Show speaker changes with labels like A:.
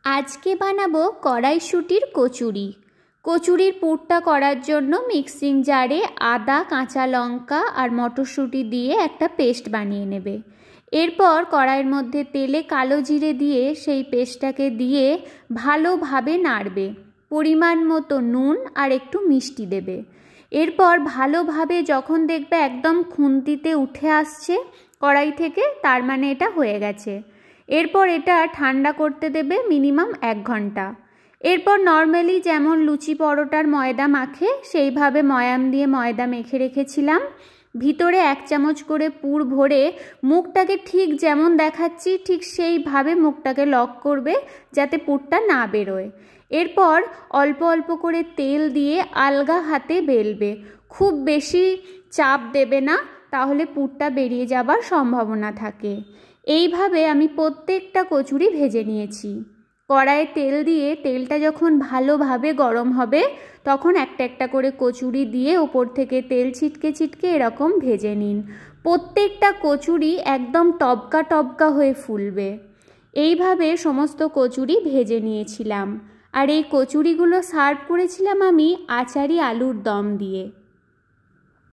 A: আজকে বানাবো কড়াইশুঁটির কচুরি। কচুরির পুরটা করার জন্য মিক্সিং জারে আদা, কাঁচা লঙ্কা আর মটরশুঁটি দিয়ে একটা পেস্ট বানিয়ে নেবে। এরপর কড়াইয়ের মধ্যে তেলে কালো জিরে দিয়ে সেই পেস্টটাকে দিয়ে ভালোভাবে নাড়বে। পরিমাণ মতো নুন আর একটু মিষ্টি দেবে। এরপর ভালোভাবে যখন দেখবে একদম খুন্তিতে উঠে আসছে কড়াই থেকে, তার মানে এটা হয়ে গেছে। এরপর এটা ঠান্ডা করতে দেবে মিনিমাম 1 ঘন্টা। এরপর নর্মালি যেমন লুচি পরোটার ময়দা মাখে সেইভাবে ময়াম দিয়ে ময়দা মেখে রেখেছিলাম। ভিতরে 1 চামচ করে পুর ভরে মুখটাকে ঠিক যেমন দেখাচ্ছি ঠিক সেইভাবে মুখটাকে লক করবে যাতে পুরটা না বেরোয়। এরপর অল্প অল্প করে তেল দিয়ে আলগা হাতে বেলবে। খুব বেশি চাপ দেবে না, তাহলে পুরটা বেরিয়ে যাবার সম্ভাবনা থাকে। এইভাবে আমি প্রত্যেকটা কচুরি ভেজে নিয়েছি। কড়াইয়ে তেল দিয়ে তেলটা যখন ভালোভাবে গরম হবে তখন একটা একটা করে কচুরি দিয়ে ওপর থেকে তেল ছিটকে ছিটকে এরকম ভেজে নিন। প্রত্যেকটা কচুরি একদম টবকা টবকা হয়ে ফুলবে। এইভাবে সমস্ত কচুরি ভেজে নিয়েছিলাম। আর এই কচুরিগুলো সার্ভ করেছিলাম আমি আচারি আলুর দম দিয়ে।